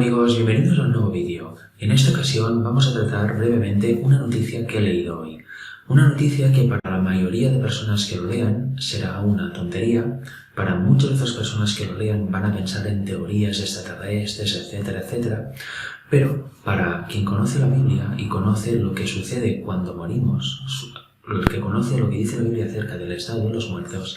amigos, bienvenidos a un nuevo vídeo. En esta ocasión vamos a tratar brevemente una noticia que he leído hoy. Una noticia que para la mayoría de personas que lo lean será una tontería, para muchas otras personas que lo lean van a pensar en teorías extraterrestres, etcétera, etcétera, pero para quien conoce la Biblia y conoce lo que sucede cuando morimos, el que conoce lo que dice la Biblia acerca del estado de los muertos,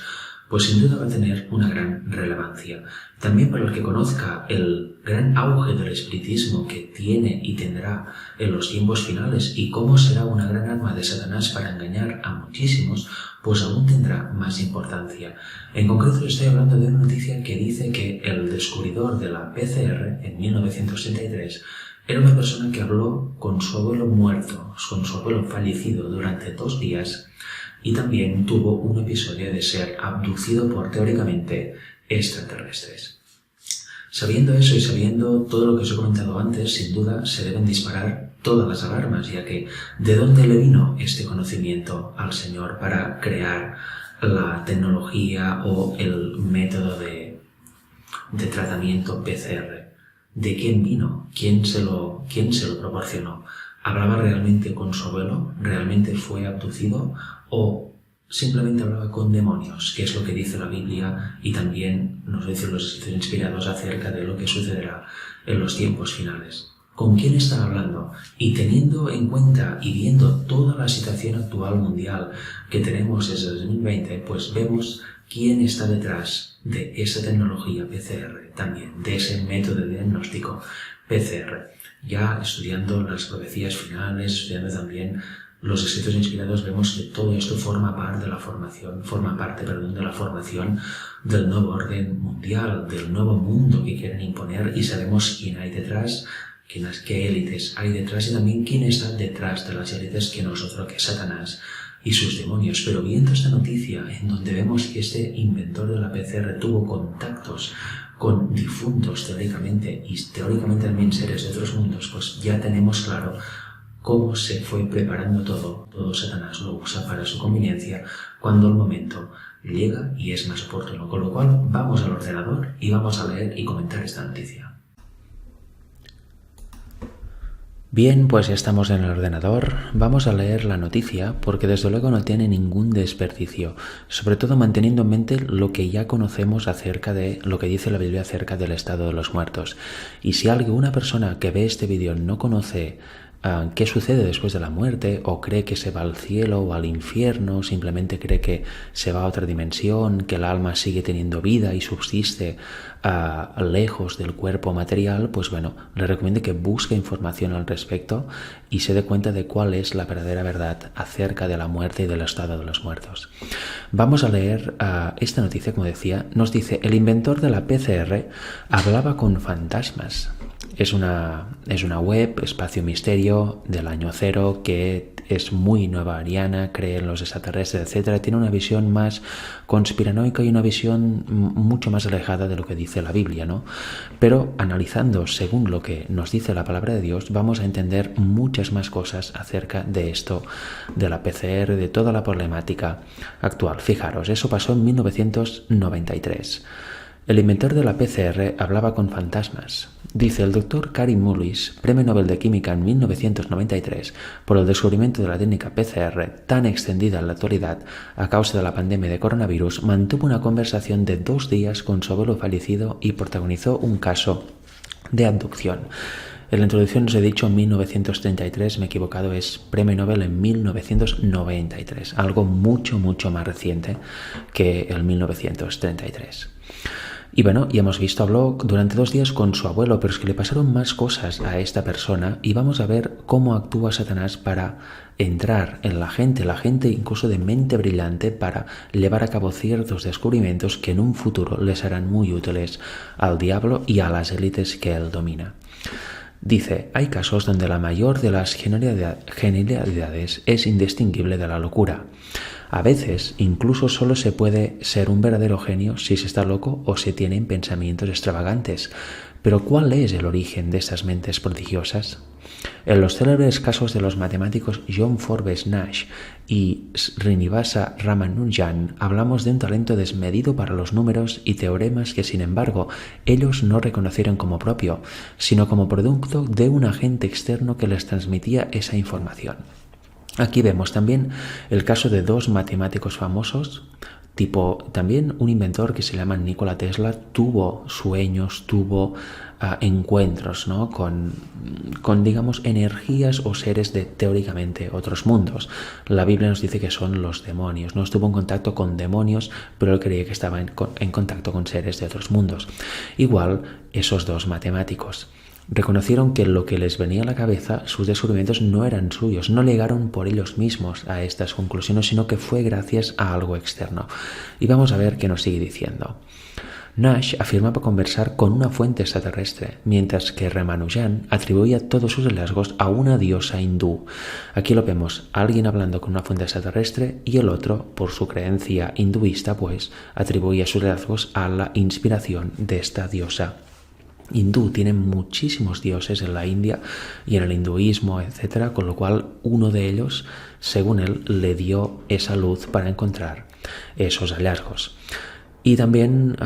pues sin duda va a tener una gran relevancia. También para el que conozca el gran auge del espiritismo que tiene y tendrá en los tiempos finales y cómo será una gran arma de Satanás para engañar a muchísimos, pues aún tendrá más importancia. En concreto estoy hablando de una noticia que dice que el descubridor de la PCR en 1963 era una persona que habló con su abuelo muerto, con su abuelo fallecido durante 2 días, y también tuvo un episodio de ser abducido por, teóricamente, extraterrestres. Sabiendo eso y sabiendo todo lo que os he comentado antes, sin duda se deben disparar todas las alarmas, ya que ¿de dónde le vino este conocimiento al Señor para crear la tecnología o el método de tratamiento PCR? ¿De quién vino? ¿Quién se lo proporcionó? ¿Hablaba realmente con su abuelo? ¿Realmente fue abducido? ¿O simplemente hablaba con demonios? Que es lo que dice la Biblia y también nos dicen los escritos inspirados acerca de lo que sucederá en los tiempos finales. ¿Con quién está hablando? Y teniendo en cuenta y viendo toda la situación actual mundial que tenemos desde 2020, pues vemos quién está detrás de esa tecnología PCR, también de ese método de diagnóstico PCR. Ya estudiando las profecías finales, estudiando también los escritos inspirados, vemos que todo esto forma parte de la formación del nuevo orden mundial, del nuevo mundo que quieren imponer, y sabemos quién hay detrás, qué élites hay detrás y también quién está detrás de las élites que nosotros, que es Satanás y sus demonios. Pero viendo esta noticia en donde vemos que este inventor de la PCR tuvo contactos con difuntos teóricamente y teóricamente también seres de otros mundos, pues ya tenemos claro cómo se fue preparando todo Satanás lo usa para su conveniencia cuando el momento llega y es más oportuno. Con lo cual vamos al ordenador y vamos a leer y comentar esta noticia. Bien, pues ya estamos en el ordenador. Vamos a leer la noticia porque desde luego no tiene ningún desperdicio, sobre todo manteniendo en mente lo que ya conocemos acerca de lo que dice la Biblia acerca del estado de los muertos. Y si alguna persona que ve este vídeo no conoce qué sucede después de la muerte, o cree que se va al cielo o al infierno, simplemente cree que se va a otra dimensión, que el alma sigue teniendo vida y subsiste lejos del cuerpo material, pues bueno, le recomiendo que busque información al respecto y se dé cuenta de cuál es la verdadera verdad acerca de la muerte y del estado de los muertos. Vamos a leer esta noticia, como decía. Nos dice: el inventor de la PCR hablaba con fantasmas. Es una web, Espacio Misterio, del año 0, que es muy nueva-ariana, cree en los extraterrestres, etc. Tiene una visión más conspiranoica y una visión mucho más alejada de lo que dice la Biblia, ¿no? Pero analizando según lo que nos dice la palabra de Dios, vamos a entender muchas más cosas acerca de esto, de la PCR, de toda la problemática actual. Fijaros, eso pasó en 1993. El inventor de la PCR hablaba con fantasmas. Dice el doctor Karim Mullis, Premio Nobel de Química en 1993, por el descubrimiento de la técnica PCR, tan extendida en la actualidad a causa de la pandemia de coronavirus, mantuvo una conversación de 2 días con su abuelo fallecido y protagonizó un caso de abducción. En la introducción os he dicho 1933, me he equivocado, es Premio Nobel en 1993, algo mucho más reciente que el 1933. Y bueno, ya hemos visto, habló durante 2 días con su abuelo, pero es que le pasaron más cosas a esta persona y vamos a ver cómo actúa Satanás para entrar en la gente incluso de mente brillante, para llevar a cabo ciertos descubrimientos que en un futuro les harán muy útiles al diablo y a las élites que él domina. Dice: hay casos donde la mayor de las genialidades es indistinguible de la locura. A veces incluso solo se puede ser un verdadero genio si se está loco o se tienen pensamientos extravagantes. Pero ¿cuál es el origen de esas mentes prodigiosas? En los célebres casos de los matemáticos John Forbes Nash y Srinivasa Ramanujan hablamos de un talento desmedido para los números y teoremas que, sin embargo, ellos no reconocieron como propio, sino como producto de un agente externo que les transmitía esa información. Aquí vemos también el caso de dos matemáticos famosos, también un inventor que se llama Nikola Tesla tuvo sueños, tuvo encuentros, ¿no? con digamos energías o seres de teóricamente otros mundos. La Biblia nos dice que son los demonios. No estuvo en contacto con demonios, pero él creía que estaba en contacto con seres de otros mundos. Igual esos dos matemáticos reconocieron que lo que les venía a la cabeza, sus descubrimientos no eran suyos, no llegaron por ellos mismos a estas conclusiones, sino que fue gracias a algo externo. Y vamos a ver qué nos sigue diciendo. Nash afirmaba conversar con una fuente extraterrestre, mientras que Ramanujan atribuía todos sus hallazgos a una diosa hindú. Aquí lo vemos, alguien hablando con una fuente extraterrestre y el otro, por su creencia hinduista, pues, atribuía sus hallazgos a la inspiración de esta diosa hindú. Tienen muchísimos dioses en la India y en el hinduismo, etc., con lo cual uno de ellos, según él, le dio esa luz para encontrar esos hallazgos. Y también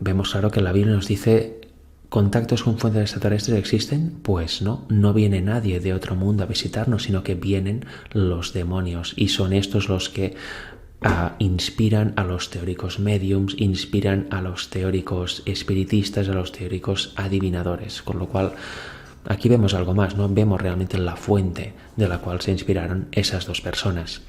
vemos claro que la Biblia nos dice: ¿contactos con fuentes extraterrestres existen? Pues no viene nadie de otro mundo a visitarnos, sino que vienen los demonios, y son estos los que inspiran a los teóricos mediums, inspiran a los teóricos espiritistas, a los teóricos adivinadores, con lo cual aquí vemos algo más, ¿no? Vemos realmente la fuente de la cual se inspiraron esas dos personas.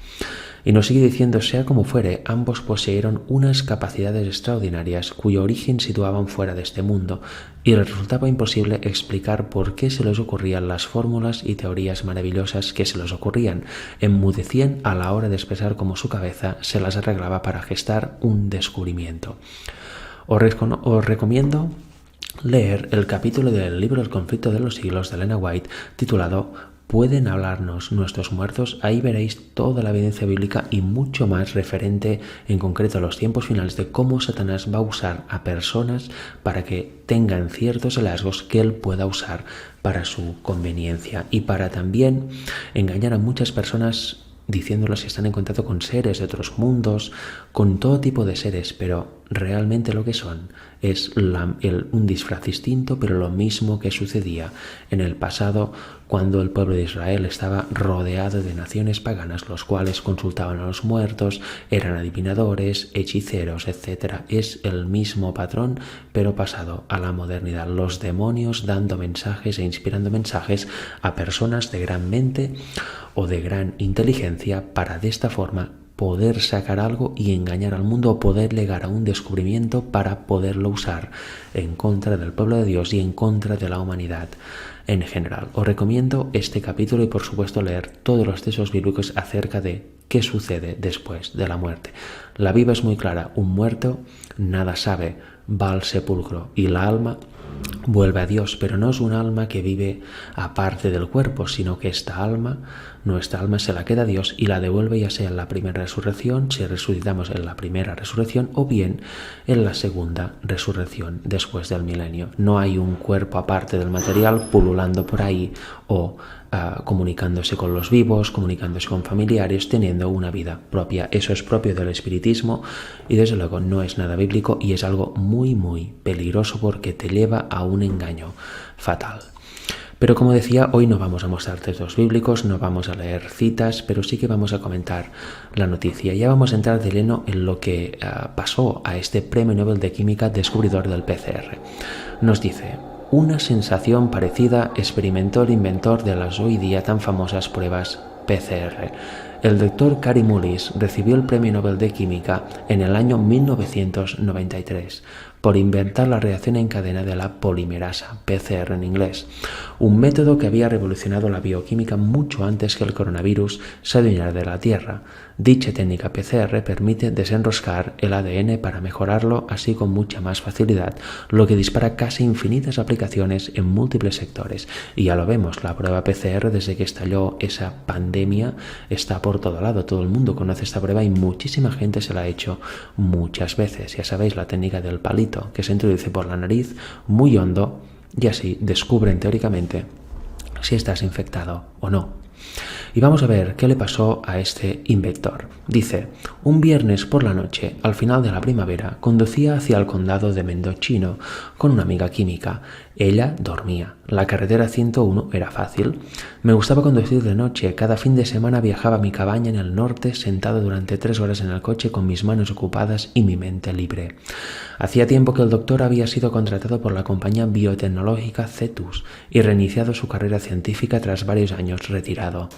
Y nos sigue diciendo: sea como fuere, ambos poseyeron unas capacidades extraordinarias cuyo origen situaban fuera de este mundo, y les resultaba imposible explicar por qué se les ocurrían las fórmulas y teorías maravillosas que se les ocurrían. Enmudecían a la hora de expresar cómo su cabeza se las arreglaba para gestar un descubrimiento. Os recomiendo leer el capítulo del libro El conflicto de los siglos de Elena White, titulado ¿Pueden hablarnos nuestros muertos? Ahí veréis toda la evidencia bíblica y mucho más referente en concreto a los tiempos finales, de cómo Satanás va a usar a personas para que tengan ciertos hallazgos que él pueda usar para su conveniencia y para también engañar a muchas personas diciéndoles que están en contacto con seres de otros mundos, con todo tipo de seres, pero realmente lo que son es un disfraz distinto, pero lo mismo que sucedía en el pasado cuando el pueblo de Israel estaba rodeado de naciones paganas, los cuales consultaban a los muertos, eran adivinadores, hechiceros, etc. Es el mismo patrón, pero pasado a la modernidad. Los demonios dando mensajes e inspirando mensajes a personas de gran mente o de gran inteligencia para de esta forma poder sacar algo y engañar al mundo, o poder llegar a un descubrimiento para poderlo usar en contra del pueblo de Dios y en contra de la humanidad en general. Os recomiendo este capítulo y por supuesto leer todos los textos bíblicos acerca de qué sucede después de la muerte. La Biblia es muy clara: un muerto nada sabe, va al sepulcro y la alma vuelve a Dios, pero no es un alma que vive aparte del cuerpo, sino que nuestra alma se la queda a Dios y la devuelve, ya sea en la primera resurrección, si resucitamos en la primera resurrección, o bien en la segunda resurrección después del milenio. No hay un cuerpo aparte del material pululando por ahí o comunicándose con los vivos, comunicándose con familiares, teniendo una vida propia. Eso es propio del espiritismo y desde luego no es nada bíblico, y es algo muy muy peligroso porque te lleva a un engaño fatal. Pero como decía, hoy no vamos a mostrar textos bíblicos, no vamos a leer citas, pero sí que vamos a comentar la noticia. Ya vamos a entrar de lleno en lo que pasó a este Premio Nobel de Química descubridor del PCR. Nos dice: una sensación parecida experimentó el inventor de las hoy día tan famosas pruebas PCR. El doctor Kary Mullis recibió el Premio Nobel de Química en el año 1993 por inventar la reacción en cadena de la polimerasa, PCR en inglés, un método que había revolucionado la bioquímica mucho antes que el coronavirus se adueñara de la Tierra. Dicha técnica PCR permite desenroscar el ADN para mejorarlo así con mucha más facilidad, lo que dispara casi infinitas aplicaciones en múltiples sectores. Y ya lo vemos, la prueba PCR desde que estalló esa pandemia está por todo lado, todo el mundo conoce esta prueba y muchísima gente se la ha hecho muchas veces. Ya sabéis, la técnica del palito, que se introduce por la nariz muy hondo y así descubren teóricamente si estás infectado o no. Y vamos a ver qué le pasó a este inventor. Dice, un viernes por la noche, al final de la primavera, conducía hacia el condado de Mendocino con una amiga química. Ella dormía. La carretera 101 era fácil. Me gustaba conducir de noche. Cada fin de semana viajaba a mi cabaña en el norte, sentado durante 3 horas en el coche con mis manos ocupadas y mi mente libre. Hacía tiempo que el doctor había sido contratado por la compañía biotecnológica Cetus y reiniciado su carrera científica tras varios años retirado.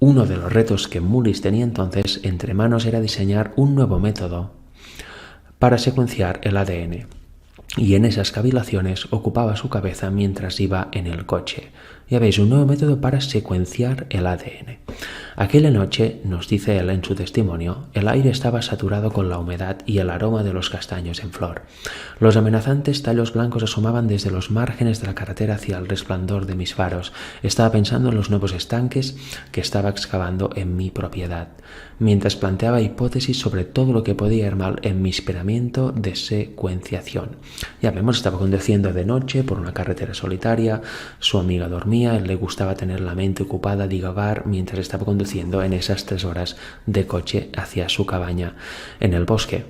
Uno de los retos que Mullis tenía entonces entre manos era diseñar un nuevo método para secuenciar el ADN. Y en esas cavilaciones ocupaba su cabeza mientras iba en el coche. Ya veis, un nuevo método para secuenciar el ADN. Aquella noche, nos dice él en su testimonio, el aire estaba saturado con la humedad y el aroma de los castaños en flor. Los amenazantes tallos blancos asomaban desde los márgenes de la carretera hacia el resplandor de mis faros. Estaba pensando en los nuevos estanques que estaba excavando en mi propiedad, mientras planteaba hipótesis sobre todo lo que podía ir mal en mi experimento de secuenciación. Ya vemos, estaba conduciendo de noche por una carretera solitaria, su amiga dormía, él le gustaba tener la mente ocupada, divagar, mientras estaba conduciendo en esas 3 horas de coche hacia su cabaña en el bosque.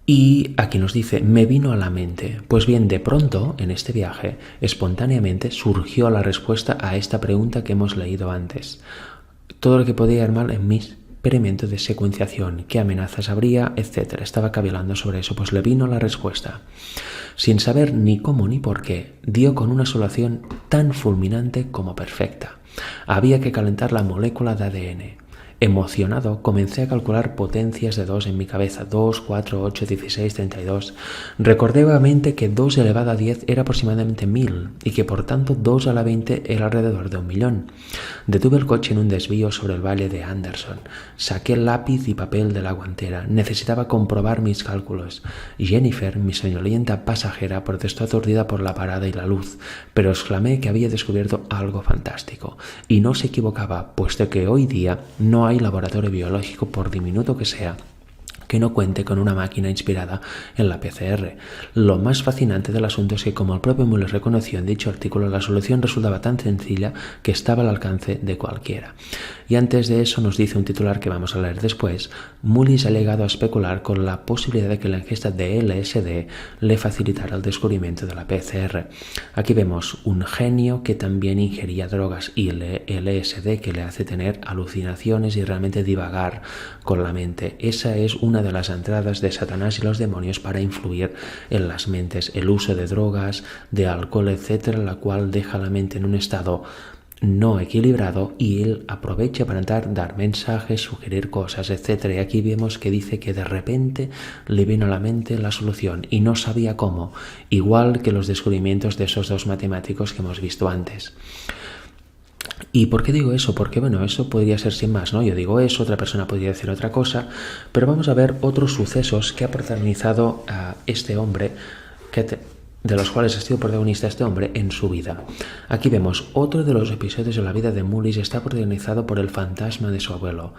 Y aquí nos dice, me vino a la mente. Pues bien, de pronto, en este viaje, espontáneamente surgió la respuesta a esta pregunta que hemos leído antes. Todo lo que podía ir mal en mis experimento de secuenciación, qué amenazas habría, etc. Estaba cavilando sobre eso, pues le vino la respuesta. Sin saber ni cómo ni por qué, dio con una solución tan fulminante como perfecta. Había que calentar la molécula de ADN. Emocionado, comencé a calcular potencias de 2 en mi cabeza. 2, 4, 8, 16, 32. Recordé vagamente que 2 elevado a 10 era aproximadamente 1000 y que por tanto 2 a la 20 era alrededor de 1.000.000. Detuve el coche en un desvío sobre el valle de Anderson. Saqué lápiz y papel de la guantera. Necesitaba comprobar mis cálculos. Jennifer, mi soñolienta pasajera, protestó aturdida por la parada y la luz, pero exclamé que había descubierto algo fantástico. Y no se equivocaba, puesto que hoy día no hay laboratorio biológico, por diminuto que sea, que no cuente con una máquina inspirada en la PCR. Lo más fascinante del asunto es que, como el propio Mullis reconoció en dicho artículo, la solución resultaba tan sencilla que estaba al alcance de cualquiera. Y antes de eso nos dice un titular que vamos a leer después, Mullis ha llegado a especular con la posibilidad de que la ingesta de LSD le facilitara el descubrimiento de la PCR. Aquí vemos un genio que también ingería drogas y el LSD que le hace tener alucinaciones y realmente divagar con la mente. Esa es una de las entradas de Satanás y los demonios para influir en las mentes, el uso de drogas, de alcohol, etcétera, la cual deja la mente en un estado no equilibrado y él aprovecha para dar mensajes, sugerir cosas, etcétera. Y aquí vemos que dice que de repente le vino a la mente la solución y no sabía cómo, igual que los descubrimientos de esos 2 matemáticos que hemos visto antes. ¿Y por qué digo eso? Porque, bueno, eso podría ser sin más, ¿no? Yo digo eso, otra persona podría decir otra cosa, pero vamos a ver otros sucesos que ha protagonizado a este hombre, de los cuales ha sido protagonista este hombre en su vida. Aquí vemos otro de los episodios de la vida de Mullis está protagonizado por el fantasma de su abuelo.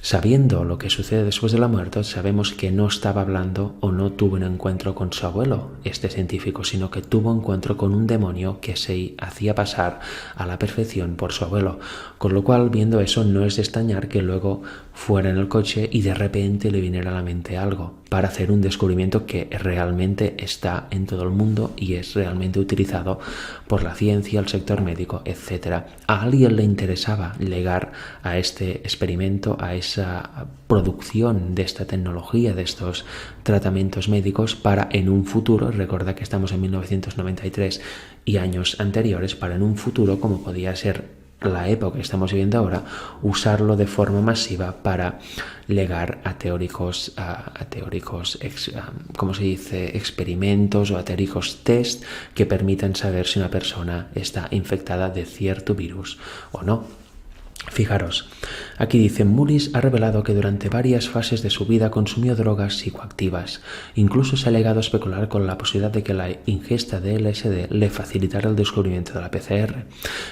Sabiendo lo que sucede después de la muerte, sabemos que no estaba hablando o no tuvo un encuentro con su abuelo, este científico, sino que tuvo un encuentro con un demonio que se hacía pasar a la perfección por su abuelo. Con lo cual, viendo eso, no es de extrañar que luego fuera en el coche y de repente le viniera a la mente algo para hacer un descubrimiento que realmente está en todo el mundo y es realmente utilizado por la ciencia, el sector médico, etc. A alguien le interesaba llegar a este experimento, a esa producción de esta tecnología, de estos tratamientos médicos para en un futuro, recuerda que estamos en 1993 y años anteriores, para en un futuro, como podía ser la época que estamos viviendo ahora, usarlo de forma masiva para llegar a teóricos ¿cómo se dice? Experimentos o a teóricos test que permitan saber si una persona está infectada de cierto virus o no. Fijaros, aquí dice, Mullis ha revelado que durante varias fases de su vida consumió drogas psicoactivas. Incluso se ha llegado a especular con la posibilidad de que la ingesta de LSD le facilitara el descubrimiento de la PCR.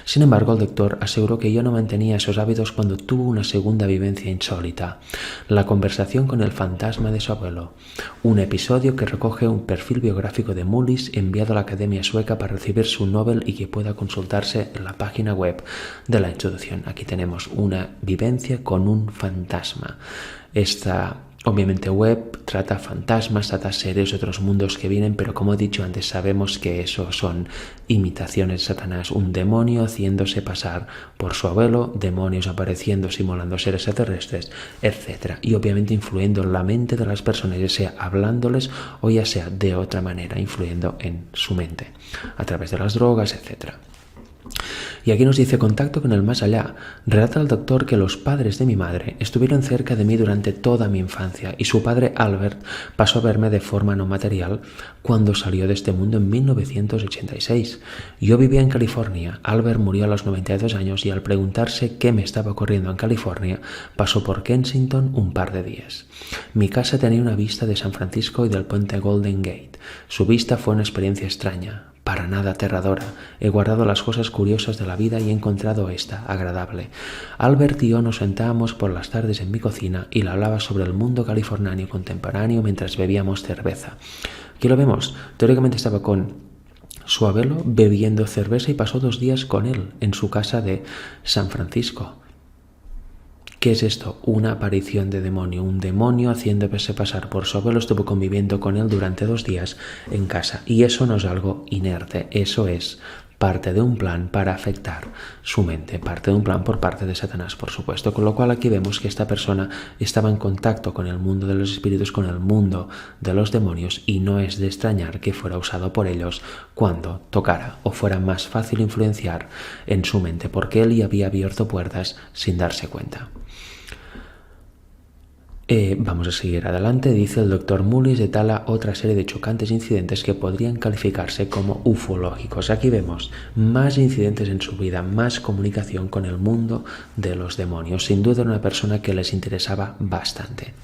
Sin embargo, el doctor aseguró que ya no mantenía esos hábitos cuando tuvo una segunda vivencia insólita, la conversación con el fantasma de su abuelo, un episodio que recoge un perfil biográfico de Mullis enviado a la Academia Sueca para recibir su Nobel y que pueda consultarse en la página web de la institución. Aquí tenemos una vivencia con un fantasma. Esta, obviamente, web trata fantasmas, trata seres de otros mundos que vienen, pero como he dicho antes, sabemos que eso son imitaciones de Satanás, un demonio haciéndose pasar por su abuelo, demonios apareciendo simulando seres extraterrestres, etc. Y obviamente influyendo en la mente de las personas, ya sea hablándoles o ya sea de otra manera, influyendo en su mente, a través de las drogas, etc. Y aquí nos dice, contacto con el más allá. Relata el doctor que los padres de mi madre estuvieron cerca de mí durante toda mi infancia y su padre Albert pasó a verme de forma no material cuando salió de este mundo en 1986. Yo vivía en California. Albert murió a los 92 años y al preguntarse qué me estaba ocurriendo en California, pasó por Kensington un par de días. Mi casa tenía una vista de San Francisco y del puente Golden Gate. Su vista fue una experiencia extraña, para nada aterradora. He guardado las cosas curiosas de la vida y he encontrado esta agradable. Albert y yo nos sentábamos por las tardes en mi cocina y le hablaba sobre el mundo californiano contemporáneo mientras bebíamos cerveza. Aquí lo vemos. Teóricamente estaba con su abuelo bebiendo cerveza y pasó 2 días con él en su casa de San Francisco. ¿Qué es esto? Una aparición de demonio. Un demonio haciéndose pasar por su abuelo estuvo conviviendo con él durante 2 días en casa. Y eso no es algo inerte, eso es parte de un plan para afectar su mente, parte de un plan por parte de Satanás, por supuesto. Con lo cual aquí vemos que esta persona estaba en contacto con el mundo de los espíritus, con el mundo de los demonios, y no es de extrañar que fuera usado por ellos cuando tocara o fuera más fácil influenciar en su mente, porque él ya había abierto puertas sin darse cuenta. Vamos a seguir adelante. Dice el doctor Mullis detalla otra serie de chocantes incidentes que podrían calificarse como ufológicos. Aquí vemos más incidentes en su vida, más comunicación con el mundo de los demonios. Sin duda era una persona que les interesaba bastante.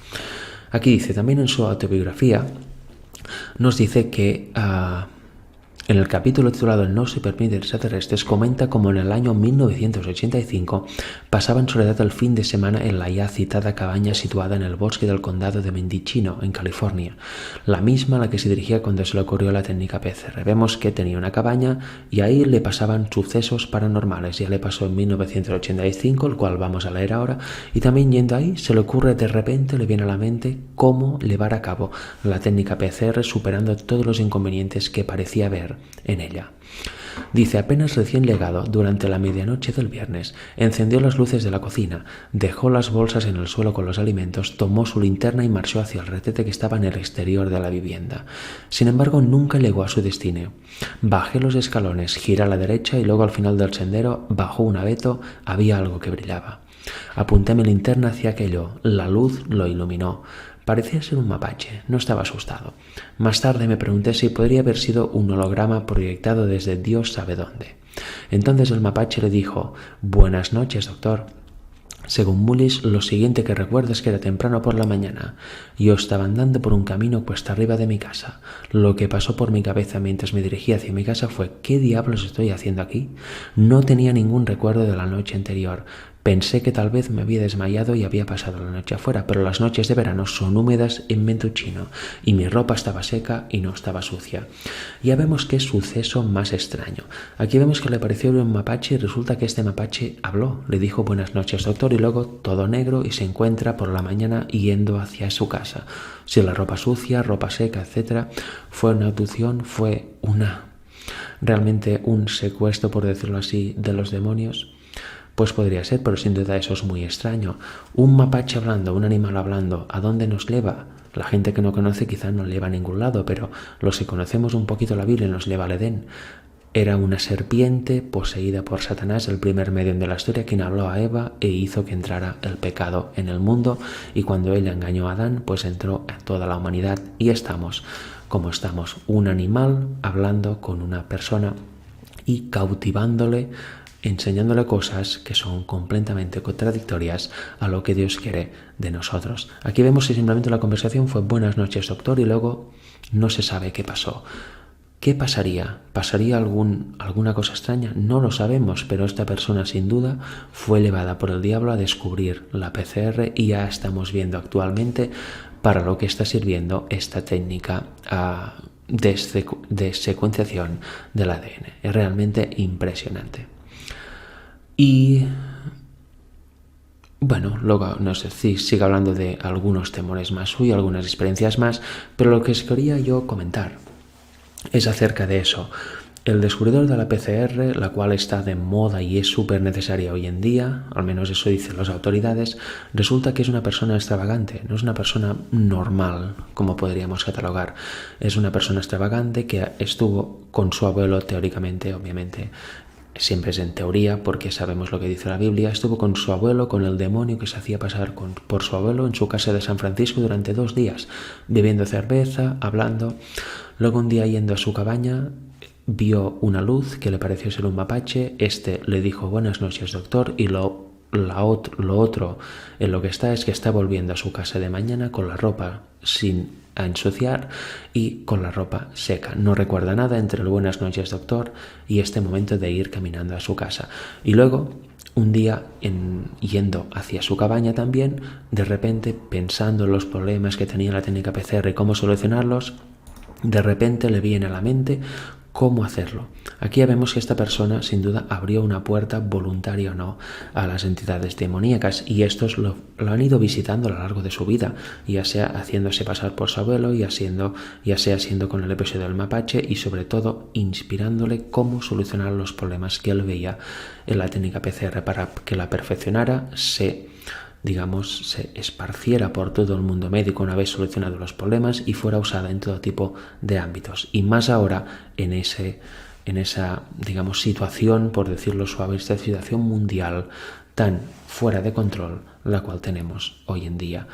Aquí dice, también en su autobiografía, nos dice que en el capítulo titulado No se permite extraterrestres, comenta cómo en el año 1985 pasaba en soledad el fin de semana en la ya citada cabaña situada en el bosque del condado de Mendocino, en California, la misma a la que se dirigía cuando se le ocurrió la técnica PCR. Vemos que tenía una cabaña y ahí le pasaban sucesos paranormales. Ya le pasó en 1985, el cual vamos a leer ahora, y también yendo ahí se le ocurre de repente, le viene a la mente cómo llevar a cabo la técnica PCR superando todos los inconvenientes que parecía haber en ella. Dice, apenas recién llegado, durante la medianoche del viernes, encendió las luces de la cocina, dejó las bolsas en el suelo con los alimentos, tomó su linterna y marchó hacia el retrete que estaba en el exterior de la vivienda. Sin embargo, nunca llegó a su destino. Bajé los escalones, giré a la derecha y luego al final del sendero, bajo un abeto, había algo que brillaba. Apunté mi linterna hacia aquello, la luz lo iluminó. Parecía ser un mapache, no estaba asustado. Más tarde me pregunté si podría haber sido un holograma proyectado desde Dios sabe dónde. Entonces el mapache le dijo, «Buenas noches, doctor». Según Mullis, lo siguiente que recuerdo es que era temprano por la mañana. Yo estaba andando por un camino cuesta arriba de mi casa. Lo que pasó por mi cabeza mientras me dirigía hacia mi casa fue ¿qué diablos estoy haciendo aquí? No tenía ningún recuerdo de la noche anterior. Pensé que tal vez me había desmayado y había pasado la noche afuera, pero las noches de verano son húmedas en Mendocino y mi ropa estaba seca y no estaba sucia. Ya vemos qué suceso más extraño. Aquí vemos que le apareció un mapache y resulta que este mapache habló. Le dijo buenas noches, doctor, y luego todo negro y se encuentra por la mañana yendo hacia su casa. Si la ropa sucia, ropa seca, etc. Fue una abducción, fue realmente un secuestro, por decirlo así, de los demonios. Pues podría ser, pero sin duda eso es muy extraño. Un mapache hablando, un animal hablando, ¿a dónde nos lleva? La gente que no conoce quizá no lleva a ningún lado, pero los que conocemos un poquito la Biblia nos lleva al Edén. Era una serpiente poseída por Satanás, el primer medium de la historia, quien habló a Eva e hizo que entrara el pecado en el mundo, y cuando ella engañó a Adán, pues entró a toda la humanidad y estamos como estamos, un animal hablando con una persona y cautivándole enseñándole cosas que son completamente contradictorias a lo que Dios quiere de nosotros. Aquí vemos que simplemente la conversación fue buenas noches, doctor, y luego no se sabe qué pasó. ¿Qué pasaría? ¿Pasaría alguna cosa extraña? No lo sabemos, pero esta persona sin duda fue llevada por el diablo a descubrir la PCR y ya estamos viendo actualmente para lo que está sirviendo esta técnica de secuenciación del ADN. Es realmente impresionante. Y bueno, luego no sé si sigue hablando de algunos temores más suyos, algunas experiencias más, pero lo que os quería yo comentar es acerca de eso. El descubridor de la PCR, la cual está de moda y es súper necesaria hoy en día, al menos eso dicen las autoridades, resulta que es una persona extravagante, no es una persona normal, como podríamos catalogar. Es una persona extravagante que estuvo con su abuelo, teóricamente, obviamente, siempre es en teoría porque sabemos lo que dice la Biblia, estuvo con su abuelo, con el demonio que se hacía pasar por su abuelo en su casa de San Francisco durante 2 días, bebiendo cerveza, hablando. Luego un día yendo a su cabaña vio una luz que le pareció ser un mapache. Este le dijo buenas noches, doctor, y lo otro en lo que está es que está volviendo a su casa de mañana con la ropa sin ensuciar y con la ropa seca. No recuerda nada entre el buenas noches, doctor, y este momento de ir caminando a su casa. Y luego, un día, yendo hacia su cabaña también, de repente, pensando en los problemas que tenía la técnica PCR y cómo solucionarlos, de repente le viene a la mente cómo hacerlo. Aquí ya vemos que esta persona sin duda abrió una puerta, voluntaria o no, a las entidades demoníacas, y estos lo han ido visitando a lo largo de su vida, ya sea haciéndose pasar por su abuelo, ya sea siendo con el episodio del mapache, y sobre todo inspirándole cómo solucionar los problemas que él veía en la técnica PCR para que la perfeccionara, se esparciera por todo el mundo médico una vez solucionados los problemas y fuera usada en todo tipo de ámbitos. Y más ahora en esa situación, por decirlo suave, esta situación mundial tan fuera de control, la cual tenemos hoy en día.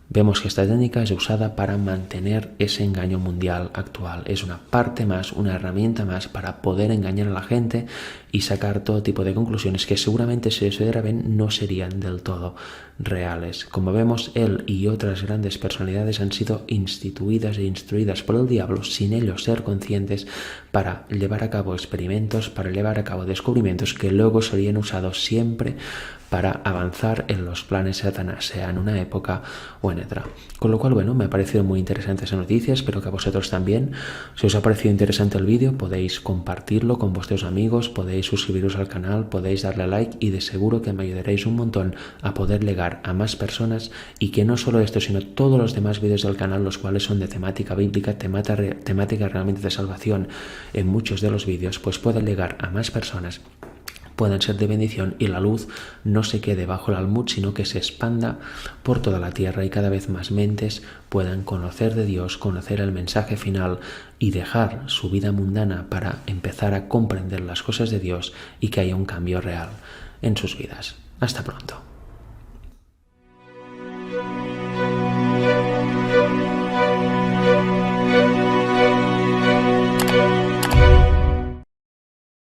Vemos que esta técnica es usada para mantener ese engaño mundial actual. Es una parte más, una herramienta más para poder engañar a la gente y sacar todo tipo de conclusiones que seguramente si se diera bien no serían del todo reales. Como vemos, él y otras grandes personalidades han sido instituidas e instruidas por el diablo sin ellos ser conscientes para llevar a cabo experimentos, para llevar a cabo descubrimientos que luego serían usados siempre para avanzar en los planes de Satanás, sea en una época o en otra. Con lo cual, bueno, me ha parecido muy interesante esa noticia, espero que a vosotros también. Si os ha parecido interesante el vídeo, podéis compartirlo con vuestros amigos, podéis suscribiros al canal, podéis darle a like y de seguro que me ayudaréis un montón a poder llegar a más personas y que no solo esto, sino todos los demás vídeos del canal, los cuales son de temática bíblica, temática realmente de salvación en muchos de los vídeos, pues puedan llegar a más personas, puedan ser de bendición y la luz no se quede bajo el almud, sino que se expanda por toda la tierra y cada vez más mentes puedan conocer de Dios, conocer el mensaje final y dejar su vida mundana para empezar a comprender las cosas de Dios y que haya un cambio real en sus vidas. Hasta pronto.